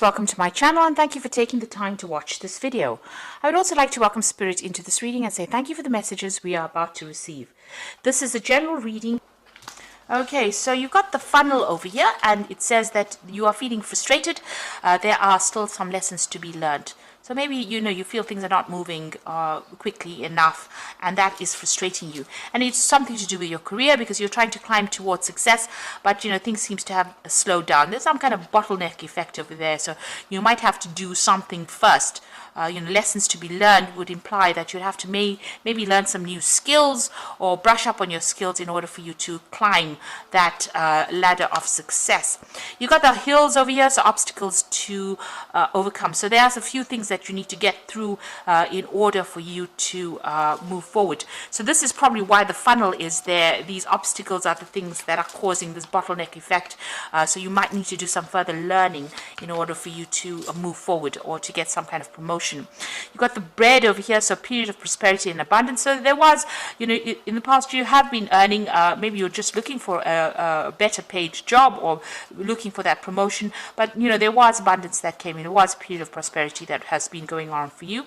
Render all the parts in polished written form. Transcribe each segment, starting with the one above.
welcome to my channel and thank you for taking the time to watch this video. I would also like to welcome Spirit into this reading and say thank you for the messages we are about to receive. This is a general reading. Okay, so you've got the funnel over here and it says that you are feeling frustrated. There are still some lessons to be learned. So maybe, you feel things are not moving quickly enough and that is frustrating you. And it's something to do with your career because you're trying to climb towards success, but, things seems to have slowed down. There's some kind of bottleneck effect over there. So you might have to do something first. Lessons to be learned would imply that you'd have to maybe learn some new skills or brush up on your skills in order for you to climb that ladder of success. You got the hills over here, so obstacles to overcome. So there's a few things that you need to get through in order for you to move forward. So this is probably why the funnel is there. These obstacles are the things that are causing this bottleneck effect. So you might need to do some further learning in order for you to move forward or to get some kind of promotion. You've got the bread over here, so period of prosperity and abundance. So there was, in the past you have been earning, maybe you're just looking for a better paid job or looking for that promotion, but there was abundance that came in. There was a period of prosperity that has been going on for you.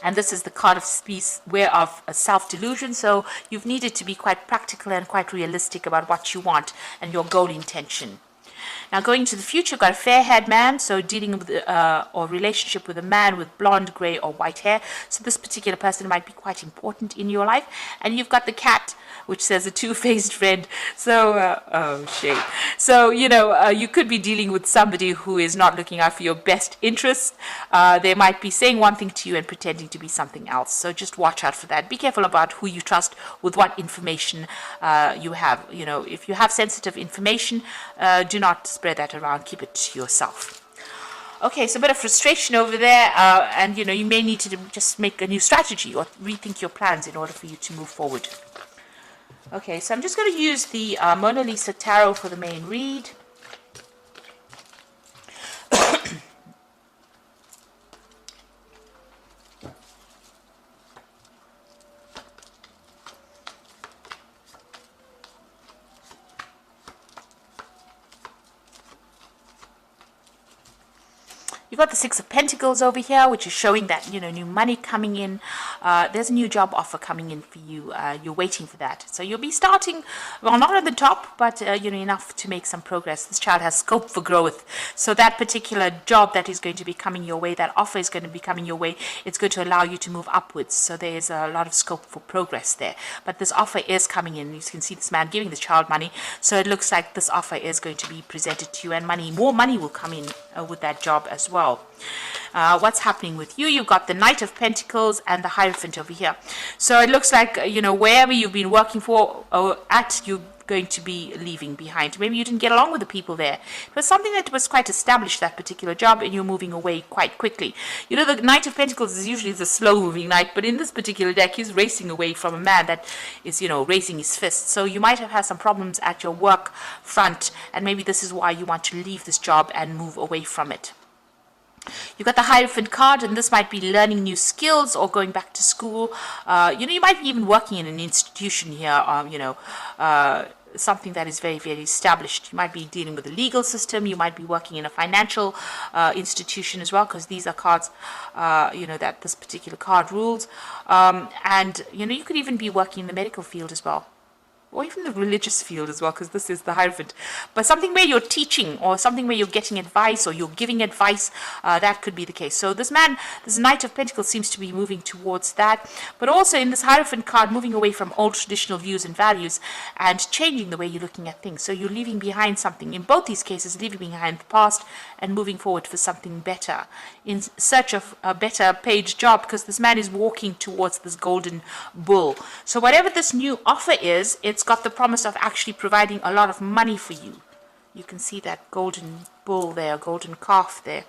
And this is the card of peace, whereof self-delusion. So you've needed to be quite practical and quite realistic about what you want and your goal intention. Now going to the future, you've got a fair-haired man, so dealing with or relationship with a man with blonde, grey or white hair. So this particular person might be quite important in your life. And you've got the cat, which says a two-faced friend. So, oh shame. So, you could be dealing with somebody who is not looking out for your best interests. They might be saying one thing to you and pretending to be something else. So just watch out for that. Be careful about who you trust with what information you have. If you have sensitive information, do not spread that around. Keep it to yourself. Okay, so a bit of frustration over there, and you may need to just make a new strategy or rethink your plans in order for you to move forward. Okay, so I'm just going to use the Mona Lisa Tarot for the main read. You've got the Six of Pentacles over here, which is showing that, new money coming in. There's a new job offer coming in for you. You're waiting for that. So you'll be starting, well, not at the top, but, enough to make some progress. This child has scope for growth. So that particular job that is going to be coming your way, that offer is going to be coming your way, it's going to allow you to move upwards. So there's a lot of scope for progress there. But this offer is coming in. You can see this man giving the child money. So it looks like this offer is going to be presented to you, and more money will come in with that job as well. What's happening with you? You've got the Knight of Pentacles and the Hierophant over here. So it looks like, wherever you've been working for or at, you're going to be leaving behind. Maybe you didn't get along with the people there. It was something that was quite established, that particular job, and you're moving away quite quickly. The Knight of Pentacles is usually the slow-moving knight, but in this particular deck, he's racing away from a man that is, raising his fist. So you might have had some problems at your work front, and maybe this is why you want to leave this job and move away from it. You've got the Hierophant card, and this might be learning new skills or going back to school. You might be even working in an institution here, something that is very, very established. You might be dealing with the legal system. You might be working in a financial institution as well, because these are cards, that this particular card rules. And, you could even be working in the medical field as well, or even the religious field as well, because this is the Hierophant. But something where you're teaching, or something where you're getting advice, or you're giving advice, that could be the case. So this Knight of Pentacles seems to be moving towards that. But also in this Hierophant card, moving away from old traditional views and values and changing the way you're looking at things. So you're leaving behind something. In both these cases, leaving behind the past and moving forward for something better, in search of a better paid job, because this man is walking towards this golden bull. So whatever this new offer is, it's got the promise of actually providing a lot of money for you. You can see that golden bull there, golden calf there.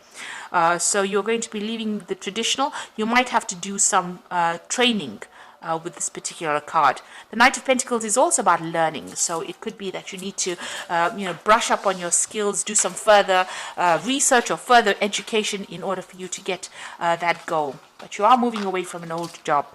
So you're going to be leaving the traditional. You might have to do some training with this particular card. The Knight of Pentacles is also about learning, so it could be that you need to brush up on your skills, do some further research or further education in order for you to get that goal. But you are moving away from an old job.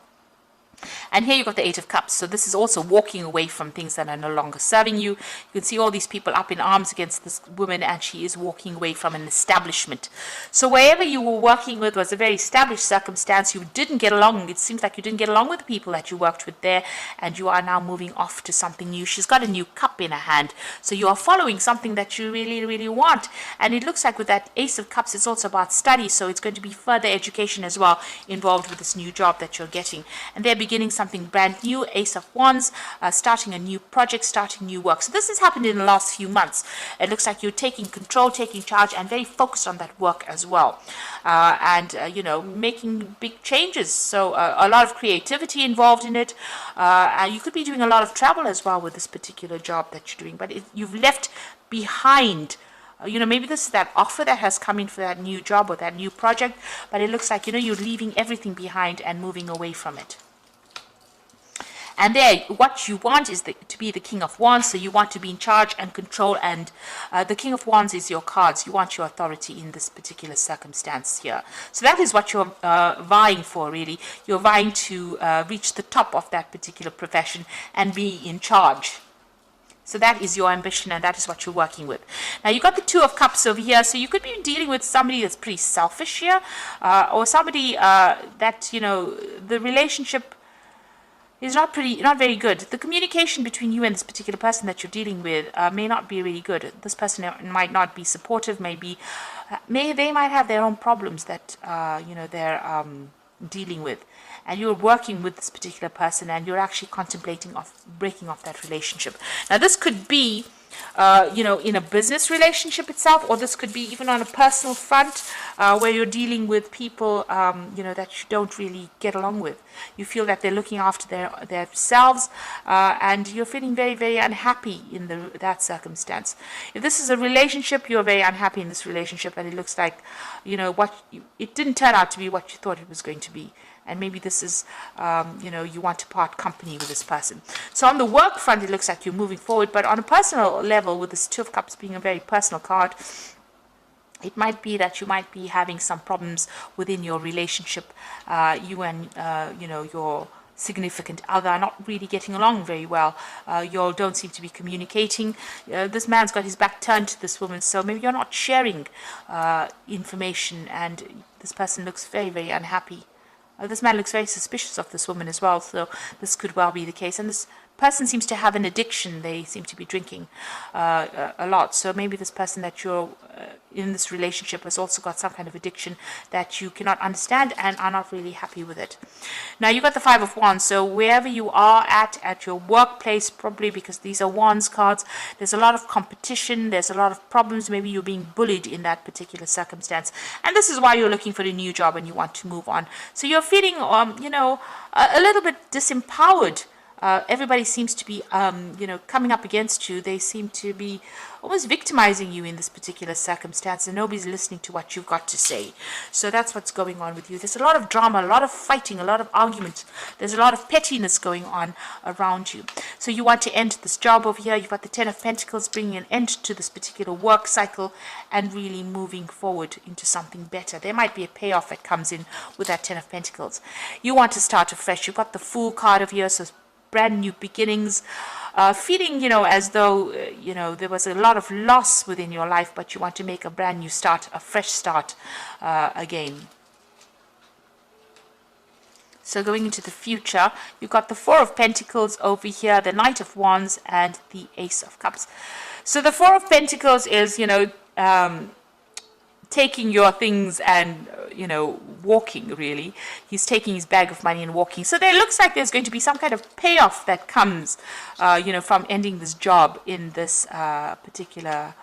And here you've got the Eight of Cups. So this is also walking away from things that are no longer serving you. You can see all these people up in arms against this woman, and she is walking away from an establishment. So wherever you were working with was a very established circumstance. You didn't get along. It seems like you didn't get along with the people that you worked with there, and you are now moving off to something new. She's got a new cup in her hand. So you are following something that you really, really want. And it looks like with that Ace of Cups, it's also about study. So it's going to be further education as well involved with this new job that you're getting. And they're beginning something brand new. Ace of Wands, starting a new project, starting new work. So this has happened in the last few months. It looks like you're taking control, taking charge, and very focused on that work as well. You know, making big changes. So a lot of creativity involved in it. You could be doing a lot of travel as well with this particular job that you're doing. But you've left behind, you know, maybe this is that offer that has come in for that new job or that new project, but it looks like, you know, you're leaving everything behind and moving away from it. And there, what you want is to be the King of Wands, so you want to be in charge and control, and the King of Wands is your cards. You want your authority in this particular circumstance here. So that is what you're vying for, really. You're vying to reach the top of that particular profession and be in charge. So that is your ambition, and that is what you're working with. Now, you've got the Two of Cups over here, so you could be dealing with somebody that's pretty selfish here, or somebody that, you know, the relationship is not very good. The communication between you and this particular person that you're dealing with may not be really good. This person might not be supportive. They might have their own problems that you know, they're dealing with, and you're working with this particular person, and you're actually contemplating of breaking off that relationship. Now, this could be you know, in a business relationship itself, or this could be even on a personal front, where you're dealing with people, you know, that you don't really get along with. You feel that they're looking after themselves, and you're feeling very, very unhappy in that circumstance. If this is a relationship, you're very unhappy in this relationship, and it looks like, you know, it didn't turn out to be what you thought it was going to be. And maybe this is, you know, you want to part company with this person. So on the work front, it looks like you're moving forward. But on a personal level, with this Two of Cups being a very personal card, it might be that you might be having some problems within your relationship. You and, you know, your significant other are not really getting along very well. You all don't seem to be communicating. This man's got his back turned to this woman, so maybe you're not sharing information, and this person looks very, very unhappy. This man looks very suspicious of this woman as well, so this could well be the case. And this person seems to have an addiction. They seem to be drinking a lot. So maybe this person that you're in this relationship has also got some kind of addiction that you cannot understand and are not really happy with it. Now, you've got the Five of Wands. So wherever you are at your workplace, probably because these are Wands cards, there's a lot of competition. There's a lot of problems. Maybe you're being bullied in that particular circumstance. And this is why you're looking for a new job and you want to move on. So you're feeling, you know, a little bit disempowered. Everybody seems to be, you know, coming up against you. They seem to be almost victimizing you in this particular circumstance, and nobody's listening to what you've got to say. So that's what's going on with you. There's a lot of drama, a lot of fighting, a lot of arguments. There's a lot of pettiness going on around you. So you want to end this job over here. You've got the Ten of Pentacles, bringing an end to this particular work cycle and really moving forward into something better. There might be a payoff that comes in with that Ten of Pentacles. You want to start afresh. You've got the Fool card over here, so brand new beginnings, feeling, you know, as though, you know, there was a lot of loss within your life, but you want to make a brand new start, a fresh start again. So going into the future, you've got the Four of Pentacles over here, the Knight of Wands, and the Ace of Cups. So the Four of Pentacles is, you know, taking your things and, you know, walking, really. He's taking his bag of money and walking. So there looks like there's going to be some kind of payoff that comes, you know, from ending this job in this particular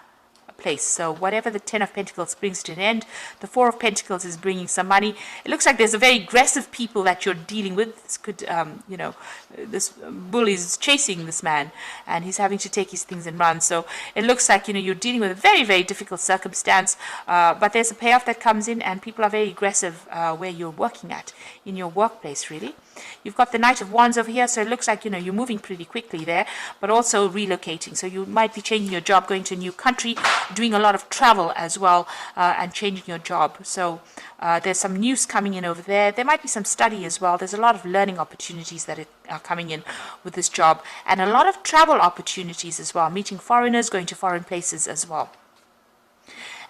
place. So whatever the Ten of Pentacles brings to an end, the Four of Pentacles is bringing some money. It looks like there's a very aggressive people that you're dealing with. This could, you know, this bull is chasing this man, and he's having to take his things and run. So it looks like, you know, you're dealing with a very, very difficult circumstance, but there's a payoff that comes in, and people are very aggressive where you're working at, in your workplace, really. You've got the Knight of Wands over here, so it looks like, you know, you're moving pretty quickly there, but also relocating. So you might be changing your job, going to a new country, doing a lot of travel as well, and changing your job. So there's some news coming in over there. There might be some study as well. There's a lot of learning opportunities that are coming in with this job, and a lot of travel opportunities as well, meeting foreigners, going to foreign places as well.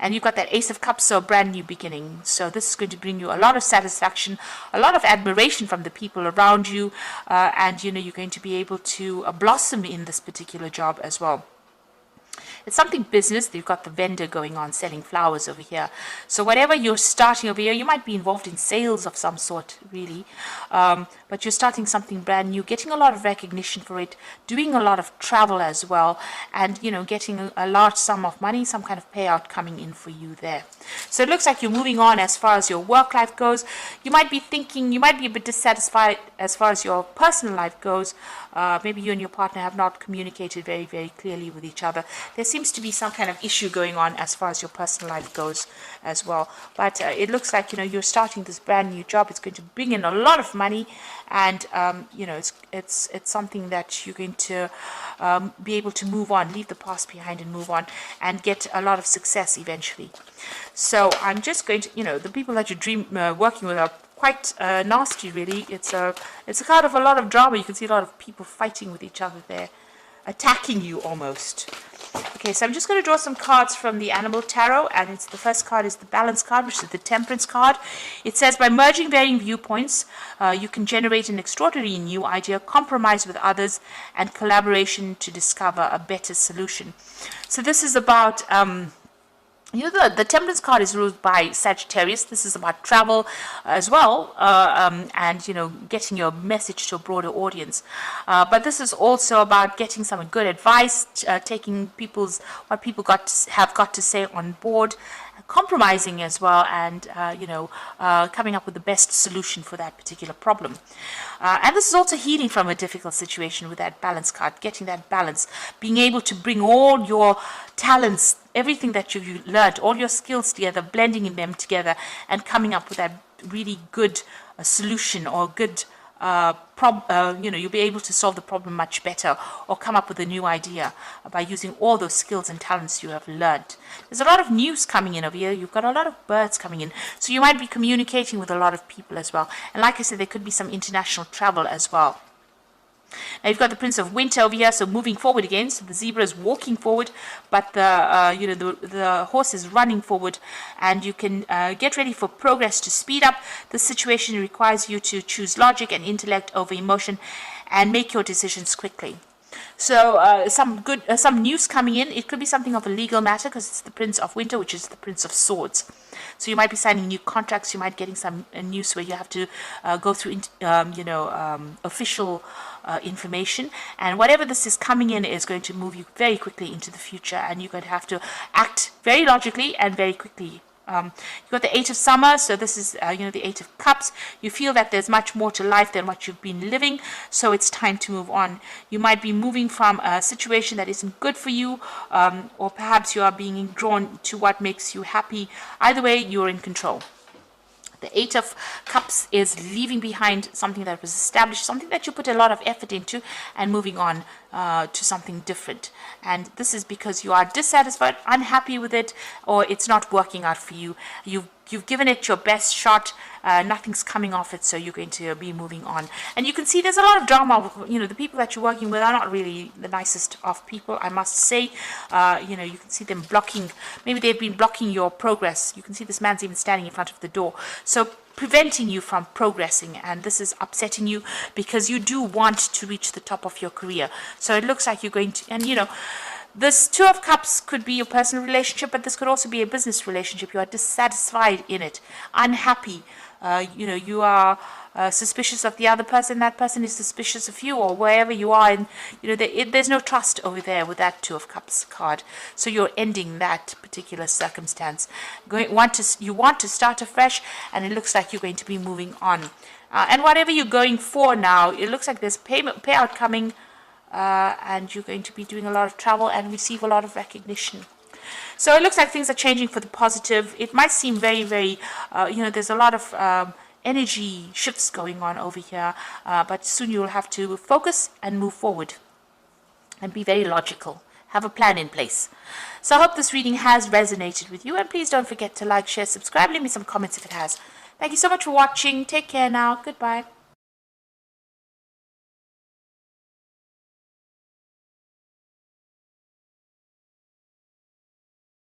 And you've got that Ace of Cups, so a brand new beginning. So this is going to bring you a lot of satisfaction, a lot of admiration from the people around you, and you know, you're going to be able to blossom in this particular job as well. It's something business. You've got the vendor going on, selling flowers over here. So whatever you're starting over here, you might be involved in sales of some sort, really. But you're starting something brand new, getting a lot of recognition for it, doing a lot of travel as well, and, you know, getting a large sum of money, some kind of payout coming in for you there. So it looks like you're moving on as far as your work life goes. You might be thinking, you might be a bit dissatisfied as far as your personal life goes. Maybe you and your partner have not communicated very, very clearly with each other. There seems to be some kind of issue going on as far as your personal life goes as well. But it looks like, you know, you're starting this brand new job. It's going to bring in a lot of money, and you know, it's something that you're going to be able to move on, leave the past behind and move on, and get a lot of success eventually. So I'm just going to, you know, the people that you're working with are quite nasty, really. It's a kind of a lot of drama. You can see a lot of people fighting with each other there, attacking you almost. Okay, so I'm just going to draw some cards from the Animal Tarot, and the first card is the Balance card, which is the Temperance card. It says, by merging varying viewpoints, you can generate an extraordinary new idea, compromise with others, and collaboration to discover a better solution. So this is about you know, the Temperance card is ruled by Sagittarius. This is about travel as well, and, you know, getting your message to a broader audience. But this is also about getting some good advice, taking what people have got to say on board, compromising as well, and you know, coming up with the best solution for that particular problem. And this is also healing from a difficult situation with that Balance card, getting that balance, being able to bring all your talents, everything that you've learned, all your skills together, blending them together, and coming up with that really good solution, or good you know, you'll be able to solve the problem much better, or come up with a new idea by using all those skills and talents you have learned. There's a lot of news coming in over here. You've got a lot of birds coming in, so you might be communicating with a lot of people as well. And like I said, there could be some international travel as well. Now you've got the Prince of Winter over here, so moving forward again. So the zebra is walking forward, but the you know, the horse is running forward, and you can get ready for progress to speed up. The situation requires you to choose logic and intellect over emotion, and make your decisions quickly. So some news coming in. It could be something of a legal matter, because it's the Prince of Winter, which is the Prince of Swords. So you might be signing new contracts. You might be getting some news where you have to go through you know, official information, and whatever this is coming in is going to move you very quickly into the future, and you're going to have to act very logically and very quickly. You've got the Eight of Summer, so this is you know, the Eight of Cups. You feel that there's much more to life than what you've been living, so it's time to move on. You might be moving from a situation that isn't good for you, or perhaps you are being drawn to what makes you happy. Either way, you're in control. The Eight of Cups is leaving behind something that was established, something that you put a lot of effort into, and moving on to something different. And this is because you are dissatisfied, unhappy with it, or it's not working out for you. You've given it your best shot, nothing's coming off it, so you're going to be moving on. And you can see there's a lot of drama. You know, the people that you're working with are not really the nicest of people, I must say. You know, you can see them blocking, maybe they've been blocking your progress. You can see this man's even standing in front of the door, so preventing you from progressing, and this is upsetting you, because you do want to reach the top of your career. So it looks like you're going to, and you know, this Two of Cups could be your personal relationship, but this could also be a business relationship. You are dissatisfied in it, unhappy. You know, you are suspicious of the other person. That person is suspicious of you, or wherever you are. And you know, there's no trust over there with that Two of Cups card. So you're ending that particular circumstance. You want to start afresh, and it looks like you're going to be moving on. And whatever you're going for now, it looks like there's payout coming. And you're going to be doing a lot of travel and receive a lot of recognition. So it looks like things are changing for the positive. It might seem very, very, you know, there's a lot of energy shifts going on over here, but soon you'll have to focus and move forward and be very logical. Have a plan in place. So I hope this reading has resonated with you, and please don't forget to like, share, subscribe, leave me some comments if it has. Thank you so much for watching. Take care now. Goodbye.